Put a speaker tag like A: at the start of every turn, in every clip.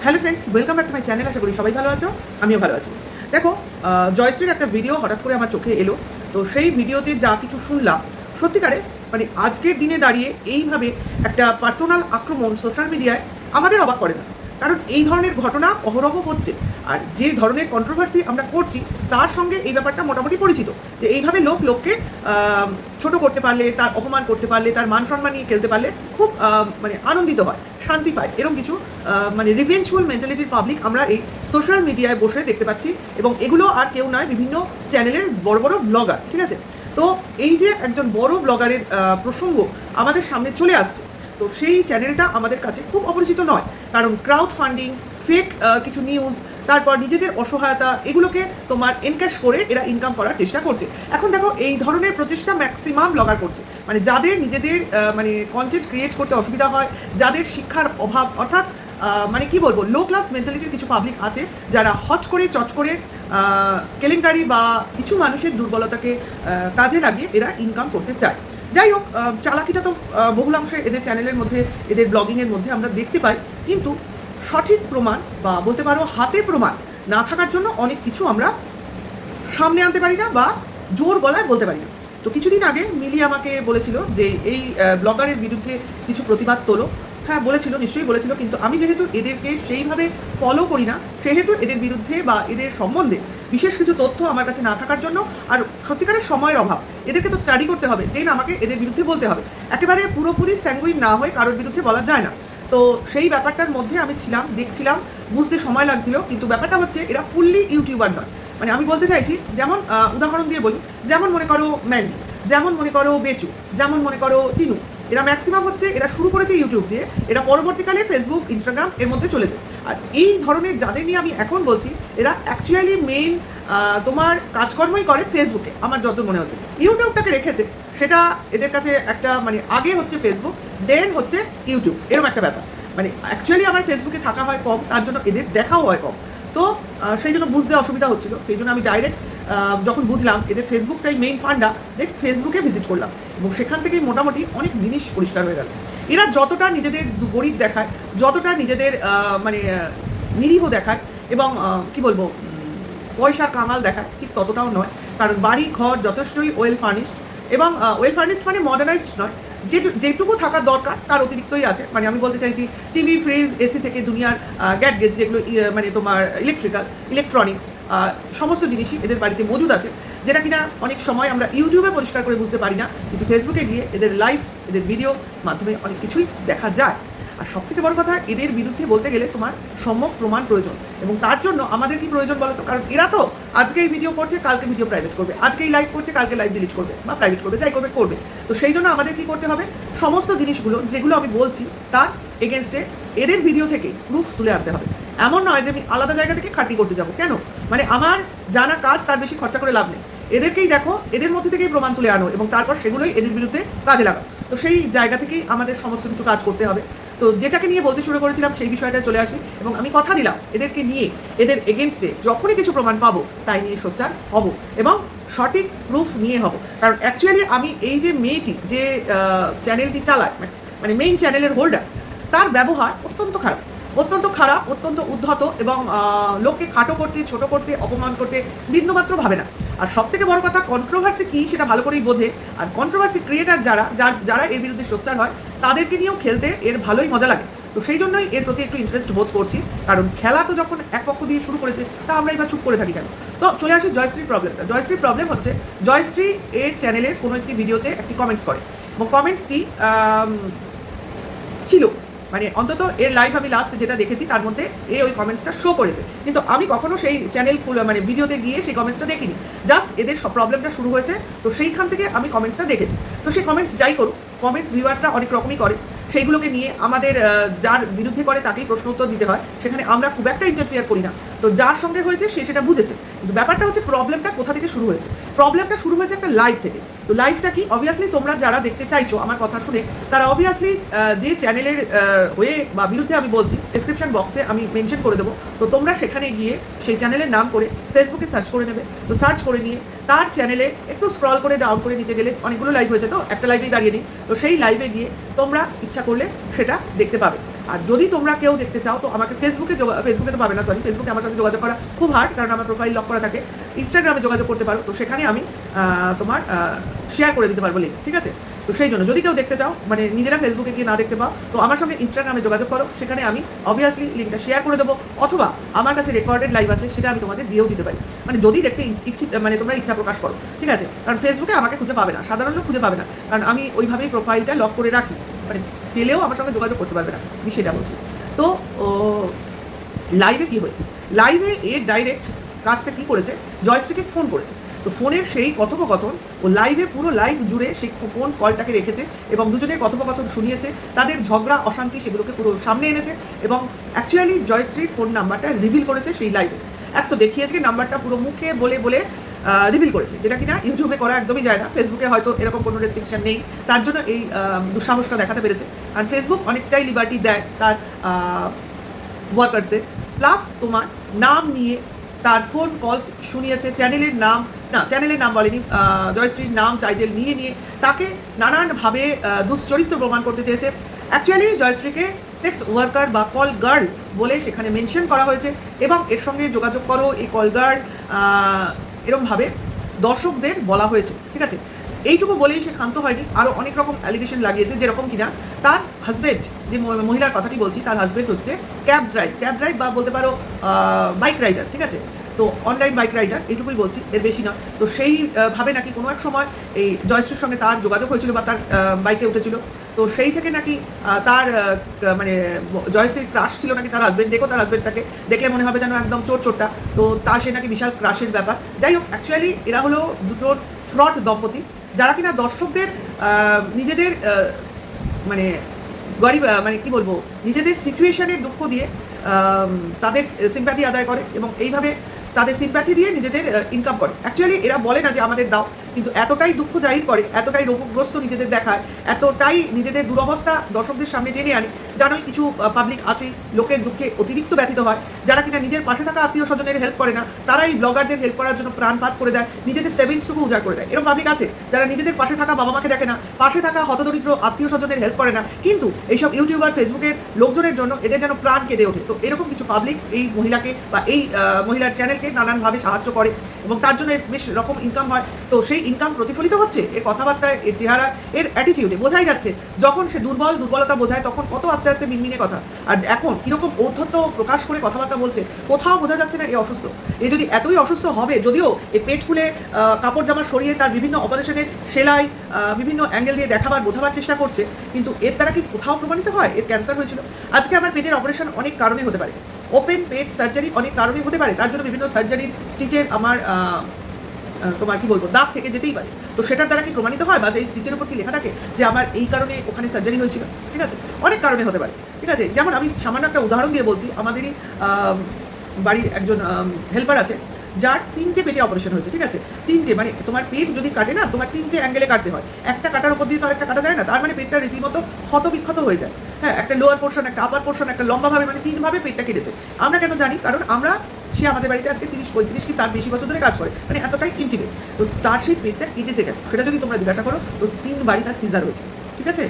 A: Hello friends, welcome back to my channel. আশা করি সবাই ভালো আছো, আমিও ভালো আছি। দেখো, জয়শ্রীর একটা ভিডিও হঠাৎ করে আমার চোখে এলো। তো সেই ভিডিওতে যা কিছু শুনলাম, সত্যিকারে মানে আজকের দিনে দাঁড়িয়ে এইভাবে একটা পার্সোনাল আক্রমণ সোশ্যাল মিডিয়ায় আমাদের অবাক করে না। কারণ এই ধরনের ঘটনা অহরহ হচ্ছে, আর যে ধরনের কন্ট্রোভার্সি আমরা করছি তার সঙ্গে এই ব্যাপারটা মোটামুটি পরিচিত, যে এইভাবে লোককে ছোট করতে পারলে, তার অপমান করতে পারলে, তার মান সম্মান নিয়ে খেলতে পারলে খুব মানে আনন্দিত হয়, শান্তি পায়। এরকম কিছু মানে রিভেঞ্জফুল মেন্টালিটির পাবলিক আমরা এই সোশ্যাল মিডিয়ায় বসে দেখতে পাচ্ছি, এবং এগুলো আর কেউ নয়, বিভিন্ন চ্যানেলের বড় বড় ব্লগার। ঠিক আছে, তো এই যে একজন বড় ব্লগারের প্রসঙ্গ আমাদের সামনে চলে আসছে, তো সেই চ্যানেলটা আমাদের কাছে খুব অপরিচিত নয়। কারণ ক্রাউড ফান্ডিং, ফেক কিছু নিউজ, তারপর নিজেদের অসহায়তা, এগুলোকে তোমার এনক্যাশ করে এরা ইনকাম করার চেষ্টা করছে। এখন দেখো, এই ধরনের প্রচেষ্টা ম্যাক্সিমাম ব্লগার করছে, মানে যাদের নিজেদের মানে কন্টেন্ট ক্রিয়েট করতে অসুবিধা হয়, যাদের শিক্ষার অভাব, অর্থাৎ মানে কি বলবো, লো ক্লাস মেন্টালিটির কিছু পাবলিক আছে যারা হট করে চট করে কেলেঙ্কারি বা কিছু মানুষের দুর্বলতাকে কাজে লাগিয়ে এরা ইনকাম করতে চায়। যাই হোক, চালাকিটা তো বহুলাংশে এদের চ্যানেলের মধ্যে, এদের ব্লগিংয়ের মধ্যে আমরা দেখতে পাই, কিন্তু সঠিক প্রমাণ বা বলতে পারো হাতে প্রমাণ না থাকার জন্য অনেক কিছু আমরা সামনে আনতে পারি না বা জোর গলায় বলতে পারি না। তো কিছুদিন আগে মিলি আমাকে বলেছিল যে এই ব্লগারের বিরুদ্ধে কিছু প্রতিবাদ তোলো। হ্যাঁ, বলেছিল, নিশ্চয়ই বলেছিল, কিন্তু আমি যেহেতু এদেরকে সেইভাবে ফলো করি না, সেহেতু এদের বিরুদ্ধে বা এদের সম্বন্ধে বিশেষ কিছু তথ্য আমার কাছে না থাকার জন্য, আর সত্যিকারের সময়ের অভাব, এদেরকে তো স্টাডি করতে হবে, দেন আমাকে এদের বিরুদ্ধে বলতে হবে। একেবারে পুরোপুরি স্যাঙ্গুইন না হয়ে কারোর বিরুদ্ধে বলা যায় না। তো সেই ব্যাপারটার মধ্যে আমি ছিলাম, দেখছিলাম, বুঝতে সময় লাগছিল। কিন্তু ব্যাপারটা হচ্ছে, এরা ফুললি ইউটিউবার নয়। মানে আমি বলতে চাইছি, যেমন উদাহরণ দিয়ে বলি, যেমন মনে করো ম্যান্ডি, যেমন মনে করো বেচু, যেমন মনে করো টিনু, এরা ম্যাক্সিমাম হচ্ছে, এরা শুরু করেছে ইউটিউব দিয়ে, এরা পরবর্তীকালে ফেসবুক, ইনস্টাগ্রাম এর মধ্যে চলেছে। আর এই ধরনের যাদের নিয়ে আমি এখন বলছি, এরা অ্যাকচুয়ালি মেইন তোমার কাজকর্মই করে ফেসবুকে, আমার যত মনে হচ্ছে। ইউটিউবটাকে রেখেছে, সেটা এদের কাছে একটা মানে আগে হচ্ছে ফেসবুক, দেন হচ্ছে ইউটিউব, এরকম একটা ব্যাপার। মানে অ্যাকচুয়ালি আমার ফেসবুকে থাকা হয় কম, তার জন্য এদের দেখাও হয় কম। তো সেই জন্য বুঝতে অসুবিধা হচ্ছিল, সেই জন্য আমি ডাইরেক্ট যখন বুঝলাম এদের ফেসবুকটাই মেইন ফান্ডা, দেখ ফেসবুকে ভিজিট করলাম, এবং সেখান থেকেই মোটামুটি অনেক জিনিস পরিষ্কার হয়ে গেল। এরা যতটা নিজেদের গরিব দেখায়, যতটা নিজেদের মানে নিরীহ দেখায়, এবং কি বলবো, পয়সার কামাল দেখায়, ঠিক ততটাও নয়। কারণ বাড়ি ঘর যথেষ্টই ওয়েল ফার্নিশড, এবং ওয়েল ফার্নিশড মানে মডার্নাইজড নয়, যেটুকু থাকার দরকার তার অতিরিক্তই আছে। মানে আমি বলতে চাইছি, টিভি, ফ্রিজ, এসি থেকে দুনিয়ার গ্যাডগেটস, যেগুলো মানে তোমার ইলেকট্রনিক্স, সমস্ত জিনিসই এদের বাড়িতে মজুদ আছে, যেটা কিনা অনেক সময় আমরা ইউটিউবে পরিষ্কার করে বুঝতে পারি না, কিন্তু ফেসবুকে গিয়ে এদের লাইভ, এদের ভিডিও মাধ্যমে অনেক কিছুই দেখা যায়। আর সব থেকে বড় কথা, এদের বিরুদ্ধে বলতে গেলে তোমার সম্যক প্রমাণ প্রয়োজন, এবং তার জন্য আমাদের কি প্রয়োজন বলো তো? কারণ এরা তো আজকে এই ভিডিও করছে, কালকে ভিডিও প্রাইভেট করবে, আজকে এই লাইভ করছে, কালকে লাইভ ডিলিট করবে বা প্রাইভেট করবে, যাই করবে করবে। তো সেই জন্য আমাদের কি করতে হবে, সমস্ত জিনিসগুলো যেগুলো আমি বলছি তার এগেনস্টে এদের ভিডিও থেকে প্রুফ তুলে আনতে হবে। এমন নয় যে আমি আলাদা জায়গা থেকে খাটি করতে যাবো, কেন? মানে আমার জানা কাজ, তার বেশি খরচা করে লাভ নেই। এদেরকেই দেখো, এদের মধ্যে থেকেই প্রমাণ তুলে আনো, এবং তারপর সেগুলোই এদের বিরুদ্ধে কাজে লাগাও। তো সেই জায়গা থেকেই আমাদের সমস্ত কিছু কাজ করতে হবে। তো যেটাকে নিয়ে বলতে শুরু করেছিলাম, সেই বিষয়টা চলে আসি, এবং আমি কথা দিলাম এদেরকে নিয়ে, এদের এগেনস্টে যখনই কিছু প্রমাণ পাবো তাই নিয়ে সোচ্চার হব, এবং সঠিক প্রুফ নিয়ে হব। কারণ অ্যাকচুয়ালি আমি এই যে মেয়েটি যে চ্যানেলটি চালায়, মানে মেইন চ্যানেলের হোল্ডার, তার ব্যবহার অত্যন্ত খারাপ, অত্যন্ত খারাপ, অত্যন্ত উদ্ধত, এবং লোককে খাটো করতে, ছোট করতে, অপমান করতে বিন্দুমাত্র ভাবে না। আর সব থেকে বড় কথা, কন্ট্রোভার্সি কী সেটা ভালো করেই বোঝে, আর কন্ট্রোভার্সি ক্রিয়েটার যারা এর বিরুদ্ধে সোচ্চার হয়, তাদেরকে নিয়েও খেলতে এর ভালোই মজা লাগে। তো সেই জন্যই এর প্রতি একটু ইন্টারেস্ট বোধ করছি, কারণ খেলা তো যখন এক পক্ষ দিয়ে শুরু করেছে, তা আমরা এবার চুপ করে থাকি কেন? তো চলে আসি জয়শ্রীর প্রবলেমটা। জয়শ্রীর প্রবলেম হচ্ছে, জয়শ্রী এর চ্যানেলের কোনো একটি ভিডিওতে একটি কমেন্টস করে, এবং কমেন্টসটি ছিল মানে অন্তত এর লাইভ আমি লাস্ট যেটা দেখেছি তার মধ্যে ওই কমেন্টসটা শো করেছে, কিন্তু আমি কখনো সেই চ্যানেল মানে ভিডিওতে গিয়ে সেই কমেন্টসটা দেখিনি। জাস্ট এদের সব প্রবলেমটা শুরু হয়েছে, তো সেইখান থেকে আমি কমেন্টসটা দেখেছি। তো সেই কমেন্টস যাই করুক, কমেন্টস ভিউয়ার্সরা অনেক রকমই করে, সেইগুলোকে নিয়ে আমাদের যার বিরুদ্ধে করে তাকেই প্রশ্ন উত্তর দিতে হয়, সেখানে আমরা খুব একটা ইন্টারফিয়ার করি না। তো যার সঙ্গে হয়েছে সে সেটা বুঝেছে, কিন্তু ব্যাপারটা হচ্ছে প্রবলেমটা কোথা থেকে শুরু হয়েছে। প্রবলেমটা শুরু হয়েছে একটা লাইভ থেকে। তো লাইভটা কি, অবভিয়াসলি তোমরা যারা দেখতে চাইছো আমার কথা শুনে, তারা অবভিয়াসলি যে চ্যানেলের হয়ে বা বিরুদ্ধে আমি বলছি, ডেসক্রিপশন বক্সে আমি মেনশন করে দেবো। তো তোমরা সেখানে গিয়ে সেই চ্যানেলের নাম করে ফেসবুকে সার্চ করে নেবে। তো সার্চ করে নিয়ে তার চ্যানেলে একটু স্ক্রল করে ডাউন করে নিচে গেলে অনেকগুলো লাইভ হয়েছে, তো একটা লাইভেই দাঁড়িয়ে নিই, তো সেই লাইভে গিয়ে তোমরা ইচ্ছা করলে সেটা দেখতে পাবে। আর যদি তোমরা কেউ দেখতে চাও তো আমাকে ফেসবুকে তো পাবে না, ফেসবুকে আমার সাথে যোগাযোগ করা খুব হার্ড, কারণ আমার প্রোফাইল লক করা থাকে। ইনস্টাগ্রামে যোগাযোগ করতে পারো, তো সেখানে আমি তোমার শেয়ার করে দিতে পারবো লিঙ্ক, ঠিক আছে? তো সেই জন্য যদি কেউ দেখতে চাও, মানে নিজেরা ফেসবুকে গিয়ে না দেখতে পাও, তো আমার সঙ্গে ইনস্টাগ্রামে যোগাযোগ করো, সেখানে আমি অবভিয়াসলি লিঙ্কটা শেয়ার করে দেবো, অথবা আমার কাছে রেকর্ডেড লাইভ আছে, সেটা আমি তোমাদের দিয়েও দিতে পারি, মানে যদি দেখতে মানে তোমরা ইচ্ছা প্রকাশ করো, ঠিক আছে? কারণ ফেসবুকে আমাকে খুঁজে পাবে না, সাধারণ লোক খুঁজে পাবে না, কারণ আমি ওইভাবেই প্রোফাইলটা লক করে রাখি, মানে পেলেও আমার সঙ্গে যোগাযোগ করতে পারবে না, আমি সেটা বলছি। তো লাইভে কী হয়েছে, লাইভে ডাইরেক্ট কাজটা কী করেছে, জয়শ্রীকে ফোন করেছে। তো ফোনের সেই কথোপকথন ও লাইভে পুরো লাইভ জুড়ে সেই ফোন কলটাকে রেখেছে এবং দুজনের কথোপকথন শুনিয়েছে, তাদের ঝগড়া অশান্তি সেগুলোকে পুরো সামনে এনেছে এবং অ্যাকচুয়ালি জয়শ্রীর ফোন নাম্বারটা রিভিল করেছে সেই লাইভে। এক তো দেখিয়েছে নাম্বারটা পুরো মুখে বলে বলে রিভিল করেছে, যেটা কিনা ইউটিউবে করা একদমই যায় না, ফেসবুকে হয়তো এরকম কোনো রেস্ট্রিকশন নেই, তার জন্য এই দুঃসাহসটা দেখাতে পেরেছে। আর ফেসবুক অনেকটাই লিবার্টি দেয় তার ওয়ার্কার্সদের। প্লাস তোমার নাম নিয়ে তার ফোন কল শুনিয়েছে, চ্যানেলের নাম বলেনি, জয়শ্রীর নাম টাইটেল নিয়ে তাকে নানানভাবে দুশ্চরিত্র প্রমাণ করতে চেয়েছে। অ্যাকচুয়ালি জয়শ্রীকে সেক্স ওয়ার্কার বা কল গার্ল বলে সেখানে মেনশন করা হয়েছে এবং এর সঙ্গে যোগাযোগ করো এই কল গার্ল এরমভাবে দর্শকদের বলা হয়েছে, ঠিক আছে? এইটুকু বলেই সে ক্ষান্ত হয়নি, আরও অনেক রকম অ্যালিগেশন লাগিয়েছে, যেরকম কিনা তার হাজব্যান্ড, যে মহিলার কথাটি বলছি, তার হাজব্যান্ড হচ্ছে ক্যাব ড্রাইভ বা বলতে পারো বাইক রাইডার, ঠিক আছে? তো অনলাইন বাইক রাইডার, এইটুকুই বলছি, এর বেশি না। তো সেই ভাবে নাকি কোনো এক সময় এই জয়শ্রীর সঙ্গে তার যোগাযোগ হয়েছিল বা তার বাইকে উঠেছিল, তো সেই থেকে নাকি তার মানে জয়শ্রীর ক্রাশ ছিল নাকি তার হাজব্যান্ড। দেখো তার হাজব্যান্ডটাকে দেখলে মনে হবে যেন একদম চোরটা, তো তার সে নাকি বিশাল ক্রাশের ব্যাপার। যাই হোক, অ্যাকচুয়ালি এরা হলো দুটোর ফ্রড দম্পতি, যারা কিনা দর্শকদের নিজেদের মানে গরিব মানে কি বলবো, নিজেদের সিচুয়েশনের দুঃখ দিয়ে তাদের সিম্প্যাথি আদায় করে এবং এইভাবে তাদের সিম্প্যাথি দিয়ে নিজেদের ইনকাম করে। অ্যাকচুয়ালি এরা বলে না যে আমাদের দাও, কিন্তু এতটাই দুঃখ জাহির করে, এতটাই রোগগ্রস্ত নিজেদের দেখায়, এতটাই নিজেদের দুরবস্থা দর্শকদের সামনে টেনে আনে। জানোই কিছু পাবলিক আছে লোকের দুঃখে অতিরিক্ত ব্যথিত হয়, যারা কিনা নিজের পাশে থাকা আত্মীয় স্বজনের হেল্প করে না, তারা এই ব্লগারদের হেল্প করার জন্য প্রাণপাত করে দেয়, নিজেদের সেভিংসটুকু উজাড় করে দেয়। এরকম পাবলিক আছে যারা নিজেদের পাশে থাকা বাবা মাকে দেখে না, পাশে থাকা হতদরিদ্র আত্মীয় স্বজনের হেল্প করে না, কিন্তু এইসব ইউটিউবার ফেসবুকের লোকজনের জন্য এদের যেন প্রাণ কেঁদে ওঠে। তো এরকম কিছু পাবলিক এই মহিলাকে বা এই মহিলার চ্যানেলকে নানানভাবে সাহায্য করে এবং তার জন্য বেশ রকম ইনকাম হয়। তো সেই ইনকাম প্রতিফলিত হচ্ছে এর কথাবার্তায়, এর চেহারা, এর অ্যাটিটিউডে বোঝাই যাচ্ছে। যখন সে দুর্বলতা বোঝায় তখন কত আস্তে আস্তে মিনমিনে কথা, আর এখন কীরকম ঔদ্ধত্য প্রকাশ করে কথাবার্তা বলছে, কোথাও বোঝা যাচ্ছে না এ অসুস্থ। এ যদি এতই অসুস্থ হবে, যদিও এই পেট খুলে কাপড় জামা সরিয়ে তার বিভিন্ন অপারেশনের সেলাই বিভিন্ন অ্যাঙ্গেল দিয়ে দেখাবার বোঝাবার চেষ্টা করছে, কিন্তু এর দ্বারা কি কোথাও প্রমাণিত হয় এর ক্যান্সার হয়েছিল? আজকে আমার পেটের অপারেশন অনেক কারণে হতে পারে, ওপেন পেট সার্জারি অনেক কারণে হতে পারে, তার জন্য বিভিন্ন সার্জারির স্টিচের আমার তোমার কি বলবো দাগ থেকে যেতেই পারে। তো সেটার দ্বারা কি প্রমাণিত হয় বা সেই স্টিচের উপর কি লেখা থাকে যে আমার এই কারণে ওখানে সার্জারি হয়েছিল? ঠিক আছে, অনেক কারণে হতে পারে, ঠিক আছে? যেমন আমি সামান্য একটা উদাহরণ দিয়ে বলছি, আমাদেরই বাড়ির একজন হেল্পার আছে যার 3টে পেটে অপারেশন হয়েছে, ঠিক আছে? 3টে, মানে তোমার পেট যদি কাটে না, তোমার 3টে অ্যাঙ্গেলে কাটতে হয়, একটা কাটার উপর দিয়ে তো আরেকটা কাটা যায় না, তার মানে পেটটা রীতিমতো ক্ষত বিক্ষত হয়ে যায়। হ্যাঁ, একটা লোয়ার পোর্শন, একটা আপার পোর্শন, একটা লম্বাভাবে, মানে 3ভাবে পেটটা কেটেছে। আমরা কেন জানি? কারণ সে আমাদের বাড়িতে আজকে 30-35 কি তার বেশি বছর ধরে কাজ করে, মানে এতটাই ইন্টিমেট। তো তার সেই পেটটা কেটেছে কেন সেটা যদি তোমরা জিজ্ঞাসা করো, তো 3বারই তার সিজার হয়েছে, ঠিক আছে?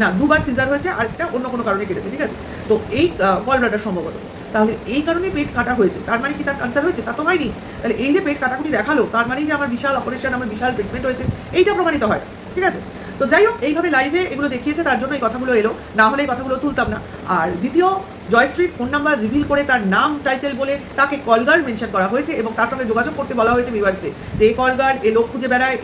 A: না, 2বার সিজার হয়েছে, আর একটা অন্য কোনো কারণে কেটেছে, ঠিক আছে? তো এই গলব্লাডার সম্ভবত, তাহলে এই কারণে পেট কাটা হয়েছে, তার মানে কি তার ক্যান্সার হয়েছে? তা তো হয়নি। তাহলে এই যে পেট কাটাকুটি দেখালো, তার মানে যে আমার বিশাল অপারেশন, আমার বিশাল ট্রিটমেন্ট হয়েছে, এইটা প্রমাণিত হয়, ঠিক আছে? তো যাই হোক, এইভাবে লাইভে এগুলো দেখিয়েছে, তার জন্য এই কথাগুলো এলো, না হলে এই কথাগুলো তুলতাম না। আর দ্বিতীয়, জয়শ্রীর ফোন নাম্বার রিভিল করে তার নাম টাইটেল বলে তাকে কলগার্ল মেনশন করা হয়েছে এবং তার সঙ্গে যোগাযোগ করতে বলা হয়েছে ভিউয়ার্সকে, যে এই কলগার্ল, এ লোক খুঁজে বেড়ায়,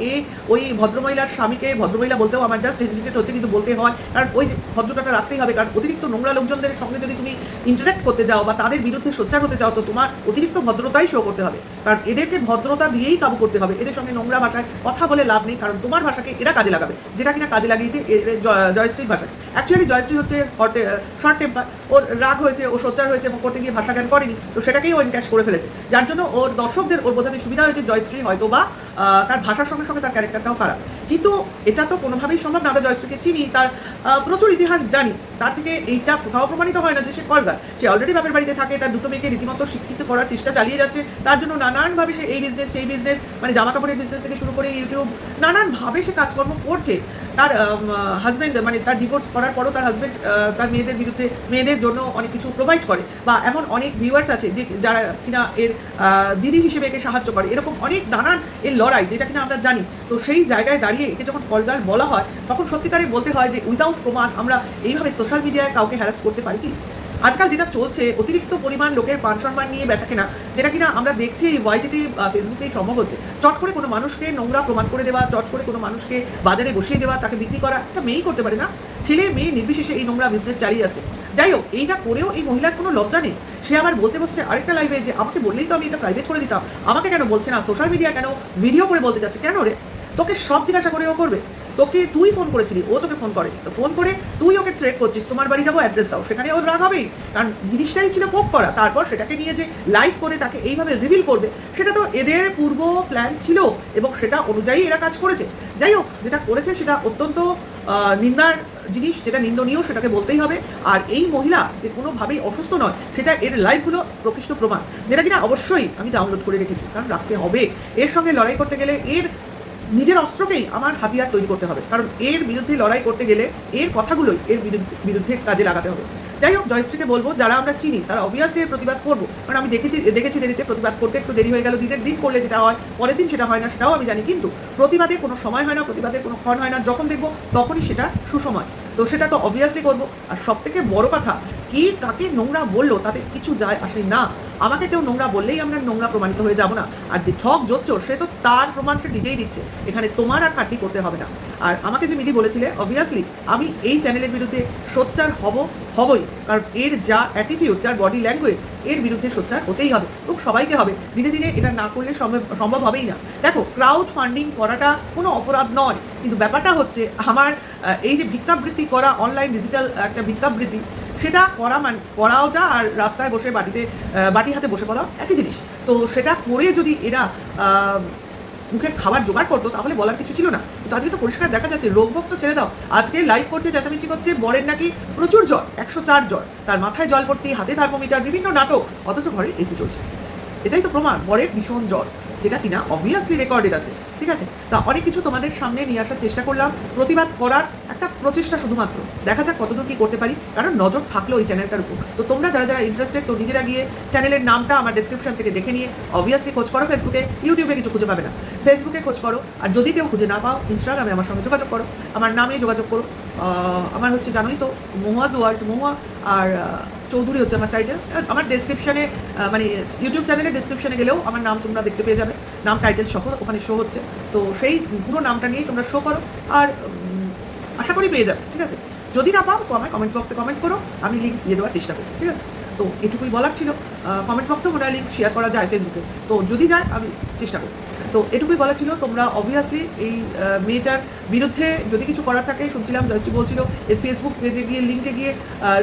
A: ওই ভদ্রমহিলার স্বামীকে, ভদ্রমহিলা বলতেও আমার জাস্ট হেজিটেট হচ্ছে, কিন্তু বলতে হয়, কারণ ওই যে ভদ্রতাটা রাখতেই হবে, কারণ অতিরিক্ত নোংরা লোকজনদের সঙ্গে যদি তুমি ইন্টারাক্ট করতে যাও বা তাদের বিরুদ্ধে সোচ্চার হতে চাও, তো তোমার অতিরিক্ত ভদ্রতাই শো করতে হবে, কারণ এদেরকে ভদ্রতা দিয়েই কাবু করতে হবে। এদের সঙ্গে নোংরা ভাষায় কথা বলে লাভ নেই, কারণ তোমার ভাষাকে এরা কাজে লাগাবে, যেটা কিনা কাজে লাগিয়েছে জয়শ্রীর ভাষাকে। অ্যাকচুয়ালি জয়শ্রী হচ্ছে শর্ট টেম্পার, ওর রাগ হয়েছে, ও সোচ্চার হয়েছে এবং করতে গিয়ে ভাষা জ্ঞান করেনি, তো সেটাকেই ও এনক্যাশ করে ফেলেছে, যার জন্য ওর দর্শকদের ওর বোঝাতে সুবিধা হয়েছে জয়শ্রী হয়তো বা তার ভাষার সঙ্গে সঙ্গে তার ক্যারেক্টারটাও খারাপ। কিন্তু এটা তো কোনোভাবেই সম্ভব না, আমরা জয়শ্রীকে চিনি, তার প্রচুর ইতিহাস জানি, তার থেকে এইটা কোথাও প্রমাণিত হয় না যে সে কলগার। সে অলরেডি বাপের বাড়িতে থাকে, তার দুটো মেয়েকে রীতিমতো শিক্ষিত করার চেষ্টা চালিয়ে যাচ্ছে, তার জন্য নানানভাবে সে এই বিজনেস সেই বিজনেস, মানে জামা কাপড়ের বিজনেস থেকে শুরু করে ইউটিউব, নানানভাবে সে কাজকর্ম করছে। তার হাজব্যান্ড, মানে তার ডিভোর্স করার পরও তার হাজব্যান্ড তার মেয়েদের বিরুদ্ধে, মেয়েদের জন্য অনেক কিছু প্রোভাইড করে, বা এমন অনেক ভিউয়ার্স আছে যে যারা কিনা এর দিদি হিসেবে একে সাহায্য করে। এরকম অনেক নানান এর লড়াই, যেটা কিনা আমরা জানি। তো সেই জায়গায় দাঁড়িয়ে একে যখন কলগার বলা হয়, তখন সত্যিকারে বলতে হয় যে উইদাউট প্রমাণ আমরা এইভাবে সোশ্যাল মিডিয়ায় কাউকে হ্যারাস করতে পারি কি? আজকাল যেটা চলছে, অতিরিক্ত পরিমাণ লোকের মান সম্মান নিয়ে বেচা কেনা, যেটা কিনা আমরা দেখছি এই ওয়াইটিতে, ফেসবুকেই সম্ভব হচ্ছে। চট করে কোনো মানুষকে নোংরা প্রমাণ করে দেওয়া, চট করে কোনো মানুষকে বাজারে বসিয়ে দেওয়া, তাকে বিক্রি করা, একটা মেয়েই করতে পারে না, ছেলে মেয়ে নির্বিশেষে এই নোংরা বিজনেস চালিয়ে যাচ্ছে। যাই হোক, এইটা করেও এই মহিলার কোনো লজ্জা নেই। সে আবার বলতে বসছে আরেকটা লাইভে যে আমাকে বললেই তো আমি এটা প্রাইভেট করে দিতাম, আমাকে কেন বলছে না, সোশ্যাল মিডিয়া কেন ভিডিও করে বলতে যাচ্ছে? কেন রে? তোকে সব জিজ্ঞাসা করে ও করবে? তোকে তুই ফোন করেছিলি, ও তোকে ফোন করেনি, তো ফোন করে তুই ওকে থ্রেট করছিস তোমার বাড়ি যাবো, অ্যাড্রেস দাও, সেখানে ওর রাগ হবেই। কারণ জিনিসটাই ছিল পোক করা, তারপর সেটাকে নিয়ে যে লাইভ করে তাকে এইভাবে রিভিল করবে, সেটা তো এদের পূর্ব প্ল্যান ছিল এবং সেটা অনুযায়ী এরা কাজ করেছে। যাই হোক, যেটা করেছে সেটা অত্যন্ত নিন্দার জিনিস, যেটা নিন্দনীয়, সেটাকে বলতেই হবে। আর এই মহিলা যে কোনোভাবেই অসুস্থ নয়, সেটা এর লাইভগুলো প্রকৃষ্ট প্রমাণ, যেটা কিনা অবশ্যই আমি ডাউনলোড করে রেখেছি, কারণ রাখতে হবে। এর সঙ্গে লড়াই করতে গেলে এর নিজের অস্ত্রকেই আমার হাতিয়ার তৈরি করতে হবে, কারণ এর বিরুদ্ধে লড়াই করতে গেলে এর কথাগুলোই এর বিরুদ্ধে কাজে লাগাতে হবে। যাই হোক, জয়শ্রীকে বলবো, যারা আমরা চিনি তারা অবভিয়াসলি এর প্রতিবাদ করবো, কারণ আমি দেখেছি দেরিতে প্রতিবাদ করতে একটু দেরি হয়ে গেল। দিনের দিন করলে যেটা হয়, পরের দিন সেটা হয় না, সেটাও আমি জানি। কিন্তু প্রতিবাদের কোনো সময় হয় না, প্রতিবাদের কোনো ক্ষণ হয় না, যখন দেখবো তখনই সেটা সুসময়। তো সেটা তো অবভিয়াসলি করবো। আর সব থেকে বড় কথা, কে কাকে নোংরা বললো তাতে কিছু যায় আসে না। আমাকে কেউ নোংরা বললেই আমরা নোংরা প্রমাণিত হয়ে যাব না। আর যে ঠক জোচ্চোর, সে তো তার প্রমাণ সে নিজেই দিচ্ছে, এখানে তোমার আর খাটনি করতে হবে না। আর আমাকে যে মিদি বলেছিলে, অবভিয়াসলি আমি এই চ্যানেলের বিরুদ্ধে সোচ্চার হবই, কারণ এর যা অ্যাটিটিউড, যার বডি ল্যাঙ্গুয়েজ, এর বিরুদ্ধে সোচ্চার হতেই হবে এবং সবাইকে হবে। ধীরে ধীরে এটা না করলে সম্ভব হবেই না। দেখো, ক্রাউড ফান্ডিং করাটা কোনো অপরাধ নয়, কিন্তু ব্যাপারটা হচ্ছে আমার এই যে ভিক্ষাবৃত্তি করা, অনলাইন ডিজিটাল একটা ভিক্ষাবৃত্তি, সেটা করাও যা, আর রাস্তায় বসে বাটি হাতে বসে পড়া একই জিনিস। তো সেটা করে যদি এরা মুখে খাবার জোগাড় করতো তাহলে বলার কিছু ছিল না। কিন্তু আজকে তো পরিষ্কার দেখা যাচ্ছে, রোগভোগ তো ছেড়ে দাও, আজকে লাইভ করছে, চেঁচামেচি করছে, বরের নাকি প্রচুর জ্বর, 104 জ্বর, তার মাথায় জল পড়তি, হাতে থার্মোমিটার, বিভিন্ন নাটক, অথচ ঘরে এসি চলছে। এটাই তো প্রমাণ বরের ভীষণ জ্বর, যেটা কিনা অবভিয়াসলি রেকর্ডেড আছে। ঠিক আছে, তা অনেক কিছু তোমাদের সামনে নিয়ে আসার চেষ্টা করলাম, প্রতিবাদ করার একটা প্রচেষ্টা শুধুমাত্র। দেখা যাক কতদূর কি করতে পারি, কারণ নজর থাকলো এই চ্যানেলটার উপর। তো তোমরা যারা ইন্টারেস্টেড, তো নিজেরা গিয়ে চ্যানেলের নামটা আমার ডেসক্রিপশন থেকে দেখে নিয়ে অবভিয়াসলি খোঁজ করো। ফেসবুকে, ইউটিউবে কিছু খুঁজে পাবে না, ফেসবুকে খোঁজ করো। আর যদি কেউ খুঁজে না পাও, ইনস্টাগ্রামে আমার সঙ্গে যোগাযোগ করো, আমার নামে যোগাযোগ করো। আমার হচ্ছে, জানোই তো, মহুয়াজ ওয়ার্ল্ড, মহুয়া আর চৌধুরী হচ্ছে আমার টাইটেল। আমার ডেসক্রিপশনে, মানে ইউটিউব চ্যানেলের ডেসক্রিপশনে গেলেও আমার নাম তোমরা দেখতে পেয়ে যাবে, নাম টাইটেল সহ ওখানে শো হচ্ছে। তো সেই পুরো নামটা নিয়েই তোমরা শো করো, আর আশা করি পেয়ে যাবে। ঠিক আছে, যদি না পাও তো আমায় কমেন্টস বক্সে কমেন্টস করো, আমি লিঙ্ক দিয়ে দেওয়ার চেষ্টা করি। ঠিক আছে, তো এটুকুই বলার ছিল। কমেন্টস বক্সেও মনে হয় লিঙ্ক শেয়ার করা যায় ফেসবুকে, তো যদি যায় আমি চেষ্টা করি। তো এটুকুই বলা ছিল। তোমরা অবভিয়াসলি এই মেয়েটার বিরুদ্ধে যদি কিছু করার থাকে, শুনছিলাম জয়শ্রী বলছিল এর ফেসবুক পেজে গিয়ে, লিঙ্কে গিয়ে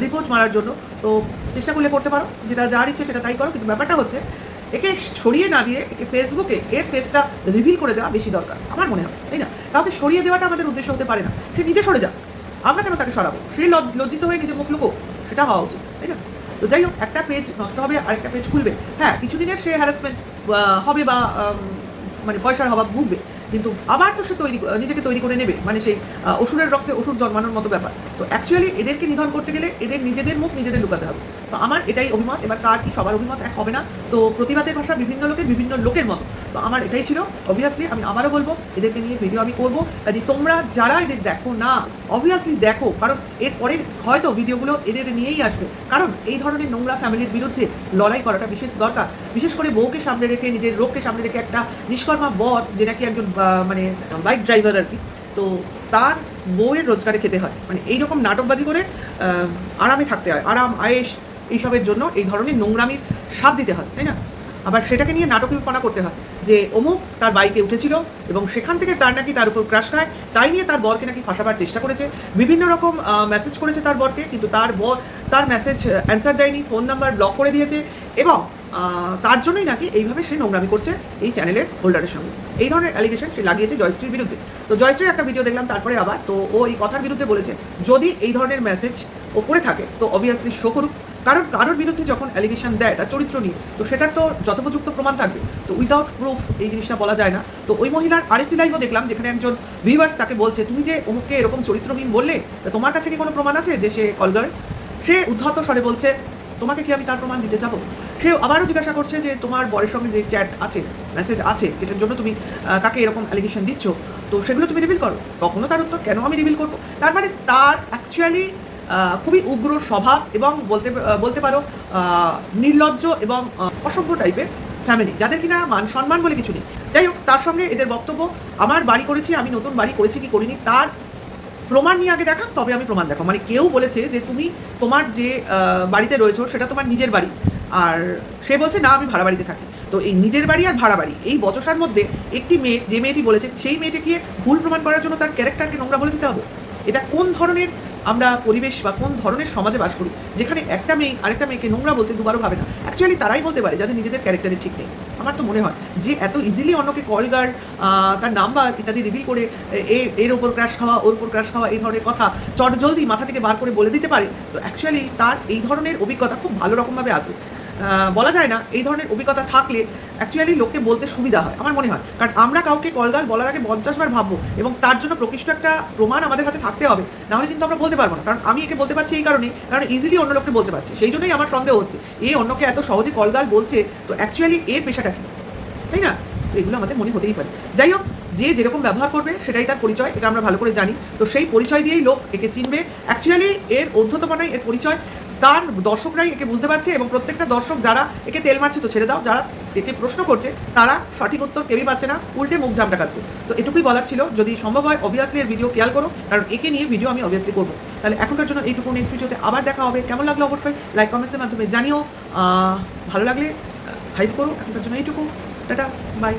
A: রিপোর্ট মারার জন্য, তো চেষ্টা করলে করতে পারো, যেটা যার ইচ্ছে সেটা তাই করো। কিন্তু ব্যাপারটা হচ্ছে, একে সরিয়ে না দিয়ে একে ফেসবুকে এর ফেসটা রিভিল করে দেওয়া বেশি দরকার আমার মনে হয়, তাই না? কাউকে সরিয়ে দেওয়াটা আমাদের উদ্দেশ্য হতে পারে না, সে নিজে সরে যাক, আমরা কেন তাকে সরাবো? সে লজ্জিত হয়ে নিজে মুখ লুকো, সেটা হওয়া উচিত, তাই না? তো যাই হোক, একটা পেজ নষ্ট হবে, আরেকটা পেজ খুলবে। হ্যাঁ, কিছুদিনের সে হ্যারাসমেন্ট হবে বা মানে পয়সার অভাব ভুগবে, কিন্তু আবার তো সে নিজেকে তৈরি করে নেবে, মানে সেই অসুরের রক্তে অসুর জন্মানোর মতো ব্যাপার। তো অ্যাকচুয়ালি এদেরকে নিধন করতে গেলে এদের নিজেদের মুখ নিজেদের লুকাতে হবে। তো আমার এটাই অভিমত। এবার কার কি, সবার অভিমত এক হবে না। তো প্রতিবাদের ভাষা বিভিন্ন লোকের মতো। তো আমার এটাই ছিল। অবভিয়াসলি আমি আবারও বলবো, এদেরকে নিয়ে ভিডিও আমি করবো, কাজে তোমরা যারা এদের দেখো না, অবভিয়াসলি দেখো, কারণ এরপরে হয়তো ভিডিওগুলো এদের নিয়েই আসবে। কারণ এই ধরনের নোংরা ফ্যামিলির বিরুদ্ধে লড়াই করাটা বিশেষ দরকার, বিশেষ করে বউকে সামনে রেখে, নিজের রোগকে সামনে রেখে, একটা নিষ্কর্মা বর, যে নাকি একজন মানে বাইক ড্রাইভার আর কি, তো তার বউয়ের রোজগারে খেতে হয়, মানে এইরকম নাটকবাজি করে আরামে থাকতে হয়, আরাম আয়েশ এইসবের জন্য এই ধরনের নোংরামির স্বাদ দিতে হয়, তাই না? আবার সেটাকে নিয়ে নাটকীয়পনা করতে হয় যে অমুক তার বাইকে উঠেছিল এবং সেখান থেকে তার নাকি তার উপর ক্রাশ খায়, তাই নিয়ে তার বরকে নাকি ফাঁসাবার চেষ্টা করেছে, বিভিন্ন রকম মেসেজ করেছে তার বরকে, কিন্তু তার বর তার মেসেজ অ্যান্সার দেয়নি, ফোন নাম্বার ব্লক করে দিয়েছে, এবং তার জন্যই নাকি এইভাবে সে নোংরামি করছে এই চ্যানেলের হোল্ডারের সঙ্গে। এই ধরনের অ্যালিগেশন সে লাগিয়েছে জয়শ্রীর বিরুদ্ধে। তো জয়শ্রীর একটা ভিডিও দেখলাম তারপরে আবার, তো ও এই কথার বিরুদ্ধে বলেছে যদি এই ধরনের মেসেজ ও করে থাকে তো অবভিয়াসলি শো করুক, কারণ কারোর বিরুদ্ধে যখন অ্যালিগেশন দেয় তার চরিত্র নিয়ে, তো সেটার তো যথোপযুক্ত প্রমাণ থাকবে। তো উইদাউট প্রুফ এই জিনিসটা বলা যায় না। তো ওই মহিলার আরেকটি লাইভও দেখলাম যেখানে একজন ভিউয়ার্স তাকে বলছে তুমি যে অমুককে এরকম চরিত্রহীন বললে, তা তোমার কাছে কি কোনো প্রমাণ আছে যে সে কলগার? সে উদ্ধত স্বরে বলছে তোমাকে কি আমি তার প্রমাণ দিতে যাবো? সে আবারও জিজ্ঞাসা করছে যে তোমার বরের সঙ্গে যে চ্যাট আছে, মেসেজ আছে, যেটার জন্য তুমি তাকে এরকম অ্যালিগেশন দিচ্ছ, তো সেগুলো তুমি রিভিল করো। তখনও তার উত্তর কেন আমি রিভিল করবো? তার মানে তার অ্যাকচুয়ালি খুবই উগ্র স্বভাব এবং বলতে পারো নির্লজ্জ এবং অসভ্য টাইপের ফ্যামিলি, যাদের কিনা মান সম্মান বলে কিছু নেই। যাই হোক, তার সঙ্গে এদের বক্তব্য আমার বাড়ি করেছি, আমি নতুন বাড়ি করেছি কি করিনি তার প্রমাণ নিয়ে আগে দেখা, তবে আমি প্রমাণ দেখাও। মানে কেউ বলেছে যে তুমি তোমার যে বাড়িতে রয়েছো সেটা তোমার নিজের বাড়ি, আর সে বলছে না আমি ভাড়া বাড়িতে থাকি। তো এই নিজের বাড়ি আর ভাড়া বাড়ি এই বচসার মধ্যে একটি মেয়ে, যে মেয়েটি বলেছে সেই মেয়েটিকে ভুল প্রমাণ করার জন্য তার ক্যারেক্টারকে নোংরা বলে দিতে হবে? এটা কোন ধরনের আমরা পরিবেশ বা কোন ধরনের সমাজে বাস করি যেখানে একটা মেয়ে আরেকটা মেয়েকে নোংরা বলতে দুবারও ভাবে না? অ্যাকচুয়ালি তারাই বলতে পারে যাদের নিজেদের ক্যারেক্টারে ঠিক নেই। আমার তো মনে হয় যে এত ইজিলি অন্যকে কল গার্ল, তার নাম্বার ইত্যাদি রিভিল করে এর ওপর ক্রাশ খাওয়া, ওর উপর ক্রাশ খাওয়া, এই ধরনের কথা চটজলদি মাথা থেকে বার করে বলে দিতে পারে, তো অ্যাকচুয়ালি তার এই ধরনের অভিজ্ঞতা খুব ভালো রকমভাবে আছে। বলা যায় না, এই ধরনের অভিজ্ঞতা থাকলে অ্যাকচুয়ালি লোককে বলতে সুবিধা হয় আমার মনে হয়। কারণ আমরা কাউকে কলগাল বলার আগে 50 বার ভাববো এবং তার জন্য প্রকৃষ্ট একটা প্রমাণ আমাদের হাতে থাকতে হবে, নাহলে কিন্তু আমরা বলতে পারবো না। কারণ আমি একে বলতে পারছি এই কারণেই, কারণ ইজিলি অন্য লোককে বলতে পারছি, সেই জন্যই আমার সন্দেহ হচ্ছে এই অন্যকে এত সহজে কলগাল বলছে, তো অ্যাকচুয়ালি এর পেশাটা কি, তাই না? তো এগুলো আমাদের মনে হতেই পারে। যাই হোক, যে যেরকম ব্যবহার করবে সেটাই তার পরিচয়, এটা আমরা ভালো করে জানি। তো সেই পরিচয় দিয়েই লোক একে চিনবে। অ্যাকচুয়ালি এর ঔদ্ধত্যপনাই এর পরিচয়, তার দর্শকরাই একে বুঝতে পারছে এবং প্রত্যেকটা দর্শক যারা একে তেল মারছে তো ছেড়ে দাও, যারা একে প্রশ্ন করছে তারা সঠিক উত্তর কেউই পাচ্ছে না, উল্টে মুখ ঝামটা খাচ্ছে। তো এটুকুই বলার ছিল, যদি সম্ভব হয় অবভিয়াসলি এর ভিডিও খেয়াল করো, কারণ একে নিয়ে ভিডিও আমি অবভিয়াসলি করবো। তাহলে এখনকার জন্য এইটুকু, নেক্সট ভিডিওতে আবার দেখা হবে। কেমন লাগলো অবশ্যই লাইক কমেন্টসের মাধ্যমে জানিও, ভালো লাগলে হাইপ করো। এখনকার জন্য এইটুকু, টাটা, বাই।